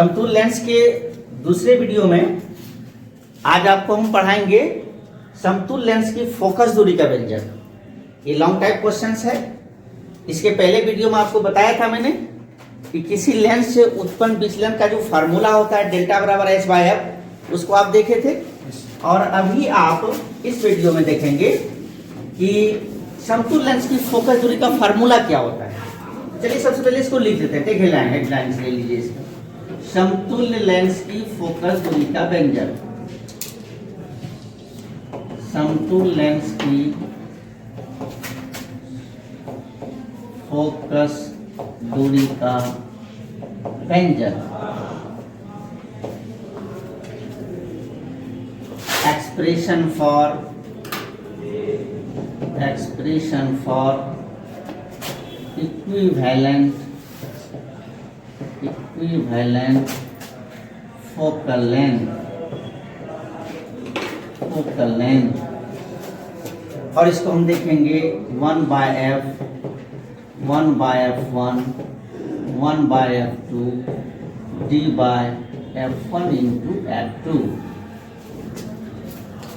समतुल्य लेंस के दूसरे वीडियो में आज आपको हम पढ़ाएंगे समतुल्य लेंस की फोकस दूरी का व्यंजक। ये लॉन्ग टाइप क्वेश्चंस है। इसके पहले वीडियो में आपको बताया था मैंने कि किसी लेंस से उत्पन्न विचलन का जो फार्मूला होता है डेल्टा बराबर एच बाय एफ, उसको आप देखे थे। और अभी आप इस वीडियो में देखेंगे कि समतुल्य लेंस की फोकस दूरी का फार्मूला क्या होता है। चलिए सबसे पहले इसको लिख देते हैं। टेक हेडलाइंस ले लीजिए इसका। समतुल्य लेंस की फोकस दूरी का व्यंजक। समतुल्य लेंस की फोकस दूरी का व्यंजक। Expression for equivalent focal length। और इसको हम देखेंगे 1 by f, 1 by f1, 1 by f2, d by f1 into f2।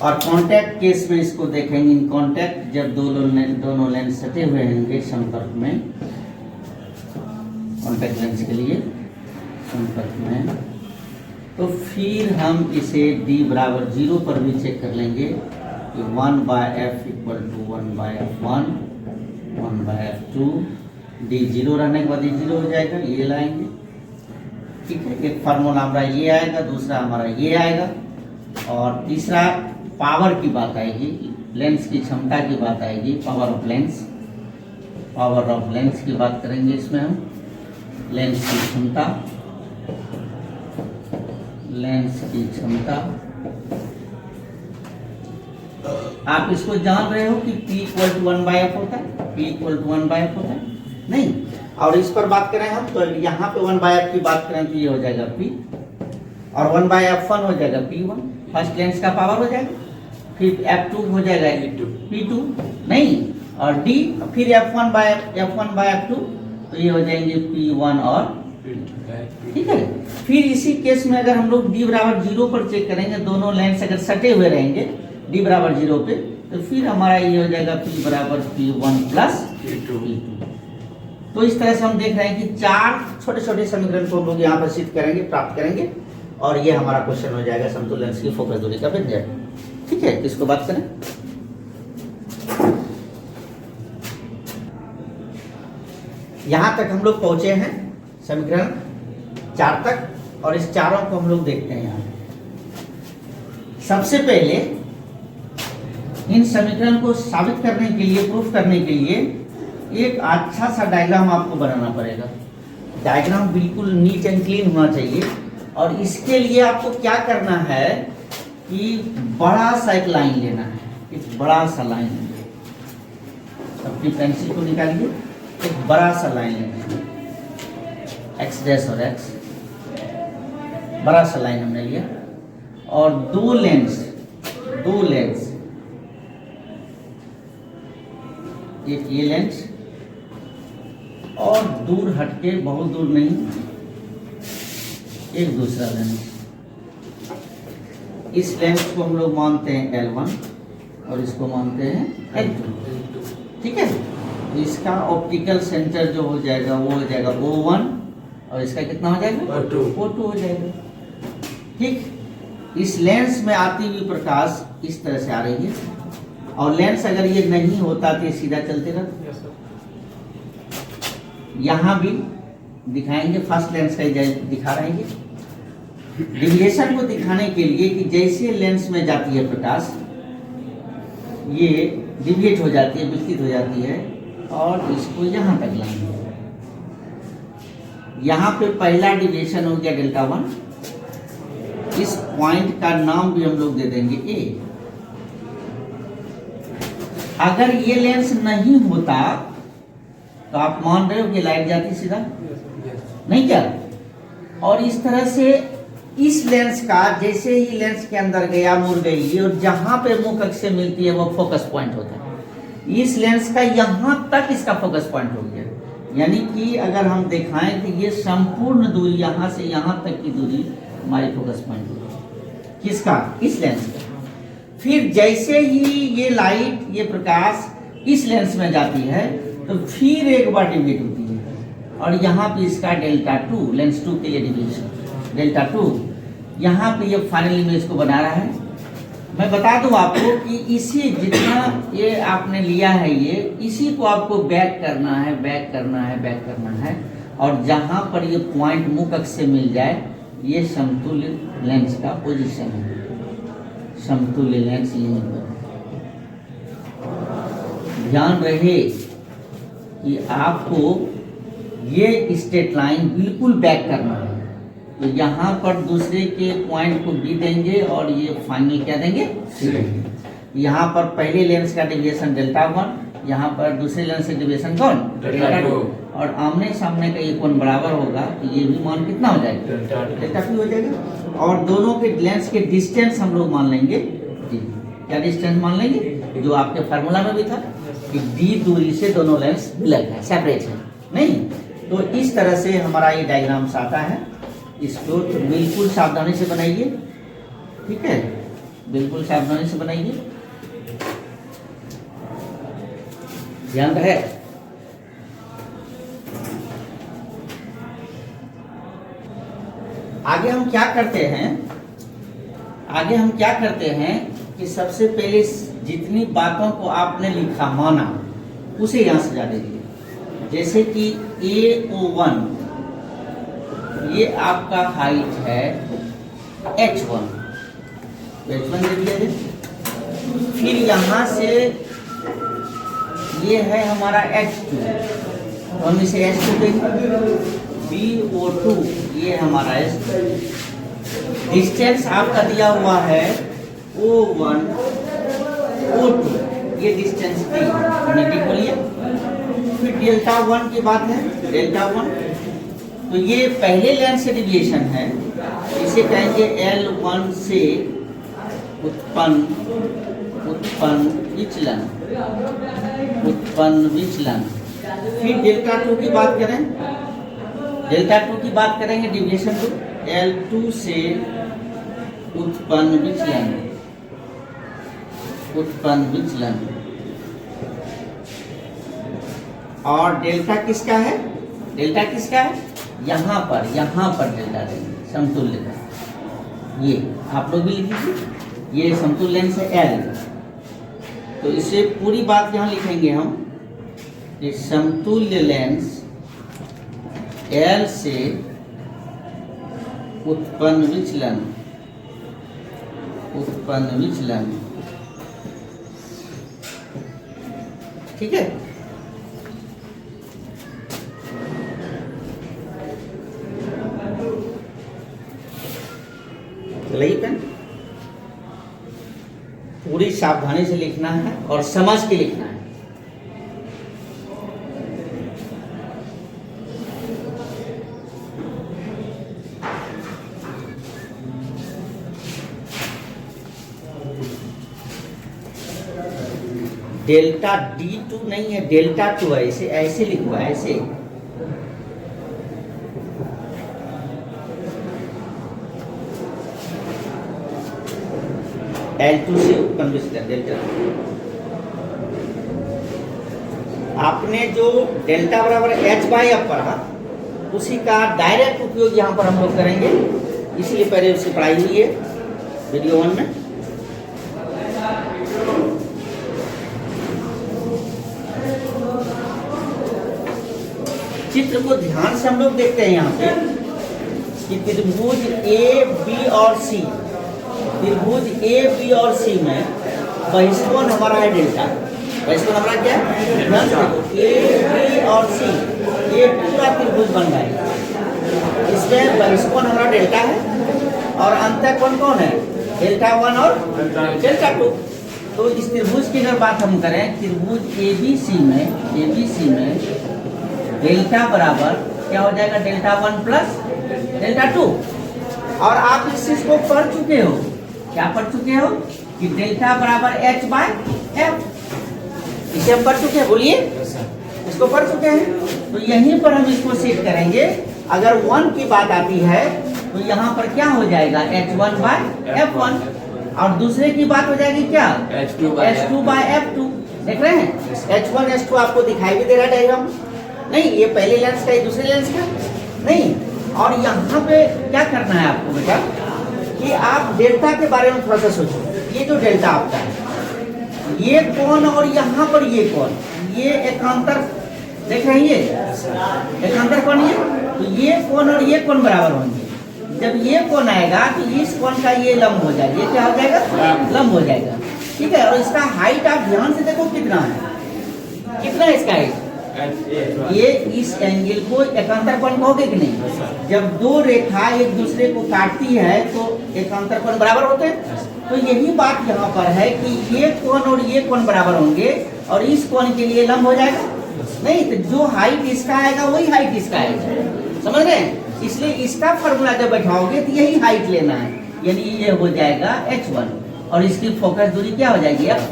और कांटेक्ट केस में इसको देखेंगे इन कांटेक्ट, जब दोनों लेंस सटे हुए होंगे संपर्क में। कांटेक्ट लेंस के लिए संपर्क में, तो फिर हम इसे d बराबर 0 पर भी चेक कर लेंगे कि 1 by f equal to 1 by f1, 1 by f2। d 0 रहने के बाद ये 0 हो जाएगा, ये लाएंगे। ठीक है, एक फार्मूला हमारा ये आएगा, दूसरा हमारा ये आएगा, और तीसरा पावर की बात आएगी, लेंस की क्षमता की बात आएगी। पावर ऑफ लेंस की बात करेंगे इसमें हम। लेंस की क्षमता। आप इसको जान रहे हो कि P equal to 1 by F होता है, नहीं। और इस पर बात करें हम, तो यहाँ पे 1 बाय एफ की बात करें तो ये हो जाएगा P, और 1 बाय F1 हो जाएगा P1। फर्स्ट लेंस का पावर हो जाएगा, फिर F2 हो जाएगा P2, नहीं, और D, फिर F1 बाय F2, तो ये हो जाएंगे P1 और ठीक है। फिर इसी केस में अगर हम लोग D बराबर 0 पर चेक करेंगे, दोनों लेंस अगर सटे हुए रहेंगे D बराबर 0 पे, तो फिर हमारा ये हो जाएगा P बराबर P1 प्लस P2। तो इस तरह से हम देख रहे हैं कि 4 छोटे छोटे समीकरण को हम लोग यहाँ पर सिद्ध करेंगे, प्राप्त करेंगे, और ये हमारा क्वेश्चन हो जाएगा समतुल्य लेंस की फोकस दूरी का व्यंजक। ठीक है, किसको बात करें। यहां तक हम लोग पहुंचे हैं समीकरण 4 तक, और इस चारों को हम लोग देखते हैं। यहाँ सबसे पहले इन समीकरण को साबित करने के लिए, प्रूफ करने के लिए एक अच्छा सा डायग्राम आपको बनाना पड़ेगा। डायग्राम बिल्कुल नीट एंड क्लीन होना चाहिए। और इसके लिए आपको क्या करना है कि बड़ा सा एक लाइन लेना है, एक बड़ा सा लाइन। अपनी पेंसिल को निकालिए, एक बड़ा सा लाइन लेना है, एक्स डैश और एक्स, बड़ा सा लाइन हमने लिया। और दो लेंस, एक ये लेंस और दूर हटके, बहुत दूर नहीं, एक दूसरा लेंस। इस लेंस को हम लोग मानते हैं L1 और इसको मानते हैं L2। ठीक है, तो इसका ऑप्टिकल सेंटर जो हो जाएगा वो हो जाएगा O1, और इसका कितना हो जाएगा O2 हो जाएगा। ठीक, इस लेंस में आती हुई प्रकाश इस तरह से आ रही है, और लेंस अगर ये नहीं होता तो सीधा चलते रहता। यहां भी दिखाएंगे, फर्स्ट लेंस का दिखा रहे हैं। डिविएशन को दिखाने के लिए कि जैसे लेंस में जाती है प्रकाश, ये डिविएट हो जाती है, विचलित हो जाती है, और इसको यहां तक लाएंगे। यहां पे पहला डिविएशन हो गया Δ1। इस पॉइंट का नाम भी हम लोग दे देंगे A। अगर ये लेंस नहीं होता तो आप मान रहे हो कि लाइट जाती सीधा, नहीं क्या। और इस तरह से इस लेंस का जैसे ही लेंस के अंदर गया, मुड़ गई, और जहां पे मुख अक्ष से मिलती है वो फोकस पॉइंट होता है। इस लेंस का यहां तक इसका फोकस पॉइंट हो गया, यानी कि अगर हम दिखाएं कि ये संपूर्ण दूरी यहाँ से यहाँ तक की दूरी हमारी फोकस पॉइंट है किसका, इस लेंस का। फिर जैसे ही ये लाइट, ये प्रकाश इस लेंस में जाती है तो फिर एक बार डिविएट होती है और यहाँ पे इसका डेल्टा 2, लेंस 2 के लिए डिविएशन डेल्टा 2, यहाँ पे ये फाइनल इमेज को बना रहा है। मैं बता दूं आपको कि इसी जितना ये आपने लिया है ये इसी को आपको बैक करना है, बैक करना है, बैक करना है, और जहां पर ये पॉइंट मुख अक्ष से मिल जाए ये समतुल्य लेंस का पोजीशन है, समतुल्य लेंस यहीं पर। ध्यान रहे कि आपको ये स्ट्रेट लाइन बिल्कुल बैक करना है, तो यहाँ पर दूसरे के पॉइंट को बी देंगे और ये फाइनल क्या देंगे, सी देंगे। यहाँ पर पहले लेंस का डेविएशन डेल्टा 1, यहाँ पर दूसरे लेंस से डेविएशन कौन, डेल्टा 2, और आमने सामने का ये कोण बराबर होगा तो ये भी मान कितना हो जाएगा, डेल्टा 2 हो जाएगा। और दोनों के लेंस के डिस्टेंस हम लोग मान लेंगे डी। क्या डिस्टेंस मान लेंगे, जो आपके फार्मूला में भी था कि डी दूरी से दोनों लेंस अलग है, सेपरेट है नहीं। तो इस तरह से हमारा ये डायग्राम्स आता है। इसको तो बिल्कुल सावधानी से बनाइए, ठीक है, बिल्कुल सावधानी से बनाइए, ध्यान रहे। आगे हम क्या करते हैं, आगे हम क्या करते हैं कि सबसे पहले जितनी बातों को आपने लिखा माना उसे यहां सजा दीजिए। जैसे कि AO1 ये आपका हाइट है H1 दे दिया जाए। फिर यहाँ से ये है हमारा H2, हम इसे H2 देंगे। BO2 ये हमारा H2। डिस्टेंस आपका दिया हुआ है O1 O2, ये डिस्टेंस दी नेगेटिव बोलिए। फिर डेल्टा 1 की बात है, डेल्टा 1 तो ये पहले लेंस से डिविएशन है, इसे कहेंगे L1 से उत्पन्न विचलन। फिर डेल्टा 2 की बात करें, डेल्टा 2 की बात करेंगे डिविएशन को L2 से उत्पन्न विचलन। और डेल्टा किसका है, डेल्टा किसका है, यहाँ पर डेल्टा देंगे समतुल्य का। ये आप लोग भी लिख लीजिए, ये समतुल्य लेंस है L, तो इसे पूरी बात यहाँ लिखेंगे हम कि समतुल्य लेंस L से उत्पन्न विचलन, ठीक है। पेन पूरी सावधानी से लिखना है और समझ के लिखना है। डेल्टा D2 नहीं है, डेल्टा 2 है, इसे ऐसे लिखो, ऐसे। L2 से उत्पन्न विचलन डेल्टा। आपने जो डेल्टा बराबर H/F पढ़ा उसी का डायरेक्ट उपयोग यहाँ पर हम लोग करेंगे, इसलिए पहले उसकी पढ़ाई हुई है वीडियो 1 में। चित्र को ध्यान से हम लोग देखते हैं यहाँ पे कि त्रिभुज A, B और C, त्रिभुज A, B और C में बहिष्कोण हमारा है डेल्टा। बहिष्कोण हमारा क्या है, A, B और C, ये पूरा त्रिभुज बन रहा है। इसमें बहिष्कोण हमारा डेल्टा है और अंतःकोण कौन है, डेल्टा 1 और डेल्टा 2। तो इस त्रिभुज की अगर बात हम करें, त्रिभुज ABC में डेल्टा बराबर क्या हो जाएगा, डेल्टा 1 प्लस डेल्टा 2। और आप इस चीज को पढ़ चुके हो, क्या पढ़ चुके हो कि डेल्टा बराबर H/F, इसे हम पढ़ चुके हैं, बोलिए। तो इसको पढ़ चुके हैं। तो यहीं पर हम इसको सेट करेंगे। अगर 1 की बात आती है तो यहाँ पर क्या हो जाएगा, H1 बाय F1, और दूसरे की बात हो जाएगी क्या, H2 बाय F2। देख रहे हैं, H1 H2 आपको दिखाई भी दे रहा है डायग्राम, नहीं ये पहले लेंस का ये दूसरे लेंस का नहीं। और यहाँ पे क्या करना है आपको बेटा कि आप डेल्टा के बारे में थोड़ा सा सोचो। ये जो डेल्टा आपका है, ये कोण और यहाँ पर ये कोण, ये एकांतर देख रहे हैं, ये एकांतर कोण ये, तो ये कोण और ये कोण बराबर होंगे। जब ये कोण आएगा तो इस कोण का ये लंब हो जाएगा, ये क्या हो जाएगा, लंब हो जाएगा। ठीक है, और इसका हाइट आप ध्यान से देखो कितना है, कितना है इसका हाइट, ये इस एंगल को एकांतर कोण कहोगे कि नहीं। जब दो रेखा एक दूसरे को काटती है तो एकांतर कोण बराबर होते हैं। तो यही बात यहाँ पर है कि ये कोण और ये कोण बराबर होंगे और इस कोण के लिए लंब हो जाएगा नहीं। तो जो हाइट इसका आएगा वही हाइट इसका आएगा, समझ रहे हैं। इसलिए इसका फॉर्मूला जब बैठाओगे तो यही हाइट लेना है, यानी ये हो जाएगा H1 और इसकी फोकस दूरी क्या हो जाएगी F।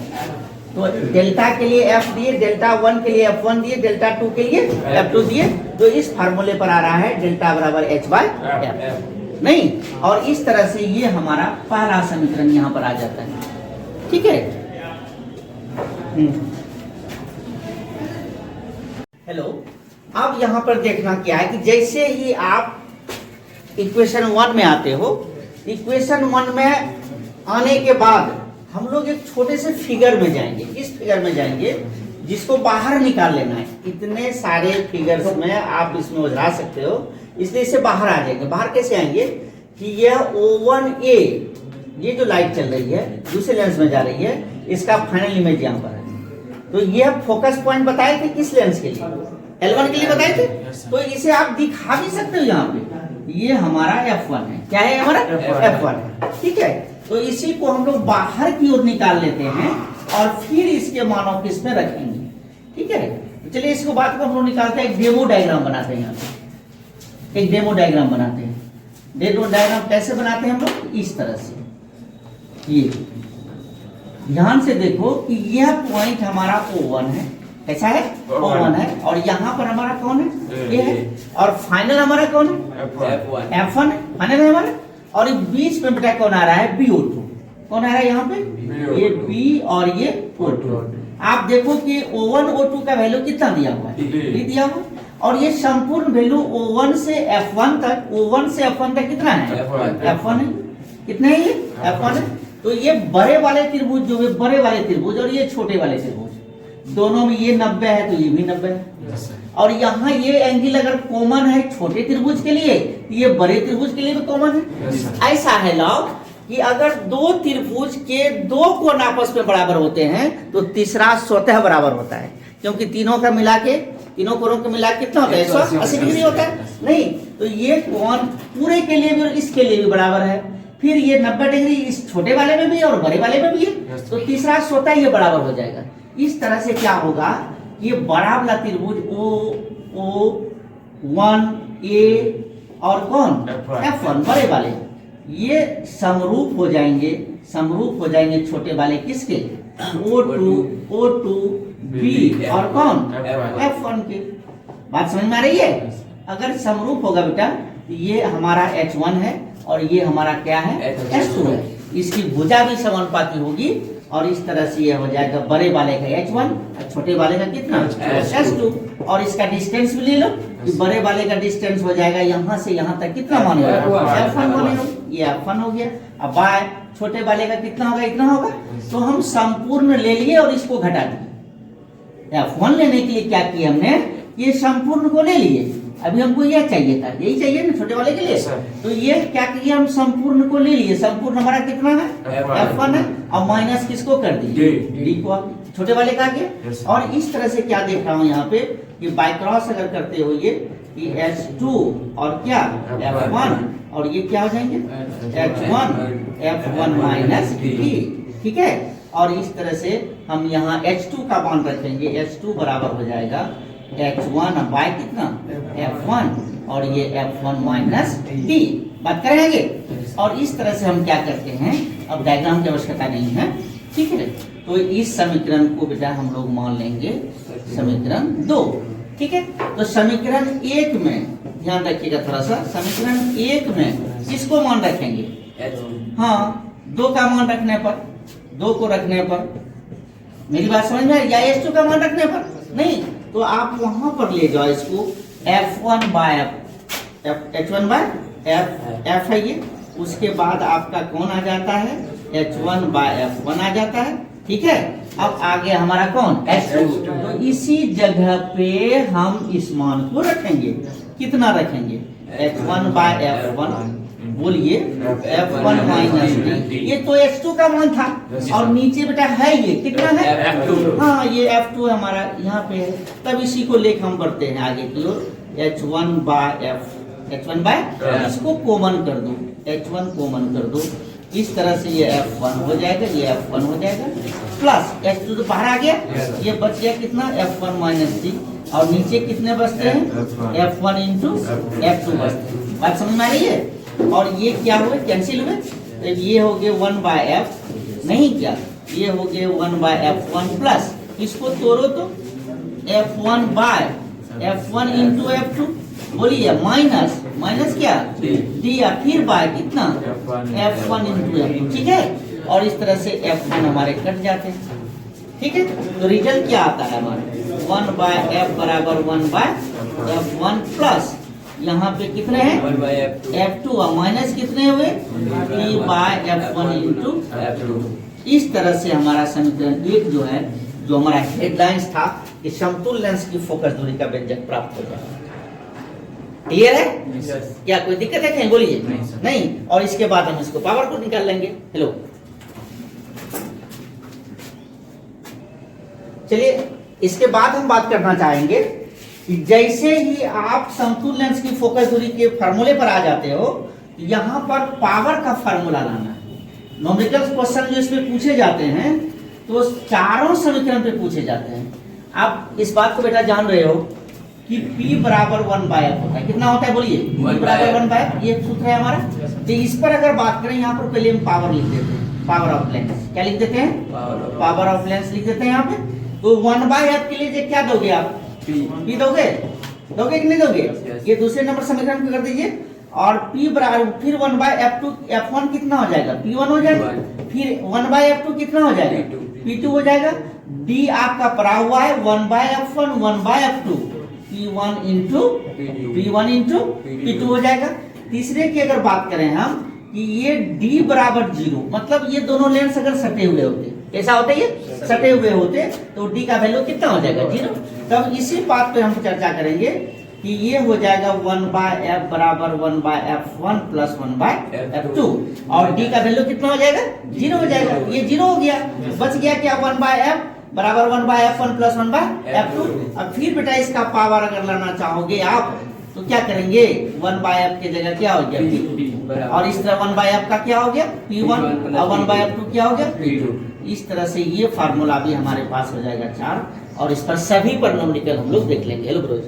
तो डेल्टा के लिए F दिए, डेल्टा 1 के लिए F1 दिए, डेल्टा 2 के लिए F2 दिए। तो इस फार्मूले पर आ रहा है डेल्टा बराबर H बाय F नहीं। और इस तरह से ये हमारा पहला समीकरण यहाँ पर आ जाता है। ठीक है, हेलो। अब यहाँ पर देखना क्या है कि जैसे ही आप इक्वेशन 1 में आते हो, इक्वेशन 1 में आने के बाद हम लोग एक छोटे से फिगर में जाएंगे। इस फिगर में जाएंगे जिसको बाहर निकाल लेना है। इतने सारे फिगर्स में आप इसमें उलझा सकते हो, इसलिए इसे बाहर आ जाएंगे। बाहर कैसे आएंगे कि यह O1A, ये जो लाइट चल रही है दूसरे लेंस में जा रही है, इसका फाइनल इमेज यहाँ पर है। तो यह फोकस पॉइंट बताए थे किस लेंस के लिए, L1 के लिए बताए थे। तो इसे आप दिखा भी सकते हो यहाँ पे, ये हमारा F1 है। क्या है हमारा F1 है। ठीक है, तो इसी को हम लोग बाहर की ओर निकाल लेते हैं और फिर इसके मानों को इसमें रखेंगे। ठीक है, तो चलिए इसको बात को हम लोग निकालते हैं, एक डेमो डायग्राम बनाते हैं। यहाँ पे एक डेमो डायग्राम बनाते हैं। डेमो डायग्राम कैसे बनाते हैं हम लोग, इस तरह से। ये ध्यान से देखो कि यह पॉइंट हमारा O1 है, कैसा है O1 है, और यहाँ पर हमारा कौन है, ये है, और फाइनल हमारा कौन है F1 है, फाइनल है हमारा। और बीच में बेटा कौन आ रहा है, BO2। कौन आ रहा है यहाँ पे, ये B और ये O2। आप देखो कि O1 O2 का वैल्यू कितना दिया हुआ है, दिया हुआ। और ये संपूर्ण वैल्यू O1 से F1 तक, O1 से F1 तक कितना है, F1 है। कितना है ये, F1 है। तो ये बड़े वाले त्रिभुज जो है, बड़े वाले त्रिभुज और ये छोटे वाले त्रिभुज, दोनों में ये 90 है तो ये भी 90 है। और यहाँ ये एंगल अगर कॉमन है छोटे त्रिभुज के लिए, ये बड़े त्रिभुज के लिए भी कॉमन है। ऐसा है लॉ कि अगर दो त्रिभुज के दो कोण आपस में बराबर होते हैं तो तीसरा स्वतः बराबर होता है, क्योंकि तीनों का मिला के, तीनों कोणों को मिला कितना होता है, 180 डिग्री होता है। नहीं, तो ये कोण पूरे के लिए भी और इसके लिए भी बराबर है। फिर ये 90 डिग्री इस छोटे वाले में भी और बड़े वाले में भी है, तो तीसरा स्वतः ये बराबर हो जाएगा। इस तरह से क्या होगा, ये बड़ा वाला त्रिभुज O1A और कौन F1 बड़े वाले, ये समरूप हो जाएंगे, समरूप हो जाएंगे छोटे वाले किसके, O2B और कौन F1 के। बात समझ में आ रही है। अगर समरूप होगा बेटा तो ये हमारा H1 है और ये हमारा क्या है, H2 है। इसकी भुजा भी समानुपाती होगी और इस तरह से ये हो जाएगा, बड़े वाले का H1 और छोटे वाले का कितना, H2। और इसका डिस्टेंस भी ले लो कि बड़े वाले का डिस्टेंस हो जाएगा यहाँ से यहाँ तक कितना मानेगा, F1 मानेगा, ये F1 हो गया। अब बाय छोटे वाले का कितना होगा, इतना होगा। तो हम संपूर्ण ले लिए और इसको घटा दिए। F1 लेने के लिए क्या किया हमने, ये संपूर्ण को ले लिए। अभी हमको यह चाहिए था, यही चाहिए ना छोटे वाले के लिए। तो ये क्या किया, हम संपूर्ण को ले लिए। संपूर्ण हमारा कितना है, F1 है, और माइनस किसको कर दिए, D को, छोटे वाले का किया। और इस तरह से क्या देख रहा हूँ यहाँ पे कि बाय क्रॉस अगर करते हो ये कि H2 और क्या F1, और ये क्या हो जाएंगे F1 माइनस D। ठीक है, और इस तरह से हम यहाँ H2 का मान रखेंगे। H2 बराबर हो जाएगा H1 बाय कितना F1 और ये F1 माइनस D। बात करेंगे। और इस तरह से हम क्या करते हैं, अब डायग्राम की आवश्यकता नहीं है। ठीक है, तो इस समीकरण को बेटा हम लोग मान लेंगे समीकरण 2। ठीक है, तो समीकरण 1 में ध्यान रखिएगा थोड़ा सा, समीकरण 1 में किसको मान रखेंगे? हाँ, 2 का मान रखने पर, 2 को रखने पर, मेरी बात समझ में, या H2 का मान रखने पर नहीं, तो आप वहां पर ले जाओ इसको, F1 bye H1 bye F है ये, उसके बाद आपका कौन आ जाता है? H1 बाय F1 आ जाता है, ठीक है। अब आगे हमारा कौन? H2, तो इसी जगह पे हम इस मान को रखेंगे, कितना रखेंगे? H1 बाय F1, बोलिए F1 माइनस डी, ये तो H2 का मान था, और नीचे बेटा है ये कितना है? F2, हाँ ये F2 हमारा यहाँ पे है, तब इसी को लेकर हम बढ़ते हैं आगे की ओर, H1 बाय H1 बाय, इसको कॉमन कर दो, H1 कॉमन कर दो, इस तरह से ये F1 हो जाएगा, ये F1 हो जाएगा, प्लस H2 तो बाहर आ गया, ये बच गया कितना? F1 माइनस डी, और नीचे कितने बचते हैं? F1 इंटू F2 बचते हैं। बात समझ में आ रही है? और ये क्या हुए? कैंसिल हुए, तो ये हो गए 1 बाय F, नहीं क्या, ये हो गए 1 बाय F1 प्लस, इसको तोड़ो तो F1 bye F1 into F2, बोलिए माइनस, माइनस क्या? डी, या फिर बाय कितना? F1 इंटू F2, ठीक है। और इस तरह से F1 हमारे कट जाते हैं, ठीक है। तो रिजल्ट क्या आता है हमारे? 1 बाय F बराबर 1 बाय F1 प्लस, यहाँ पे कितने हैं? F2, और माइनस कितने हुए? P by F1 into F2। इस तरह से हमारा समीकरण 1 जो है, जो हमारा हेडलाइंस था, कि समतुल्य लेंस की फोकस दूरी का व्यंजक प्राप्त हो जाए। क्लियर है? क्या कोई दिक्कत है कहीं? बोलिए नहीं। और इसके बाद हम इसको पावर को निकाल लेंगे। हेलो, चलिए इसके बाद हम बात करना चाहेंगे कि जैसे ही आप समतुल्य लेंस की फोकस दूरी के फार्मूले पर आ जाते हो, यहां पर पावर का फार्मूला लाना है। न्यूमेरिकल क्वेश्चन जो इसमें पूछे जाते हैं, तो चारों समीकरण पे पूछे जाते हैं। आप इस बात को बेटा जान रहे हो कि P बराबर 1 बाय F होता है, कितना होता है? बोलिए, P बराबर 1 बाय, ये सूत्र है हमारा। तो इस पर अगर बात करें, यहाँ पर पहले हम पावर लिख देते हैं, पावर ऑफ लेंस। क्या लिख देते हैं? पावर ऑफ लेंस लिख देते हैं यहाँ पे। तो 1 बाय F के लिए क्या दोगे आप? P दोगे, दोगे कि नहीं दोगे? ये दूसरे नंबर समीकरण कर दीजिए, और P बराबर फिर 1 बाय F2, F1 कितना हो जाएगा? P1 हो जाएगा, फिर 1 बाय F2 कितना हो जाएगा? P2 हो जाएगा। D आपका पड़ा हुआ है 1 bye F1 1 bye F2, P1 into P2 हो जाएगा। तीसरे की अगर बात करें हम कि ये D बराबर 0, मतलब ये दोनों लेंस अगर सटे हुए होते, कैसा होते? ये सटे हुए होते, तो D का वैल्यू कितना हो जाएगा? 0। तब इसी बात पे हम चर्चा करेंगे कि ये हो जाएगा 1 बाय F बराबर 1 bye F1 plus 1 bye F2, और D का वैल्यू कितना हो जाएगा? 0 हो जाएगा। ये 0 हो गया, बच गया क्या? 1 बाय F बराबर 1 bye F1 plus 1 bye F2। अब फिर बेटा इसका पावर अगर लाना चाहोगे आप, तो क्या करेंगे? 1 बाय F की जगह क्या हो गया? P, और इस तरह 1 बाय F का क्या हो गया? P1, और 1 बाय F2 क्या हो गया? P2। इस तरह से ये फार्मूला भी हमारे पास हो जाएगा 4, और इस पर सभी पर न्यूमेरिकल हम लोग देख लेंगे। Hello Broz.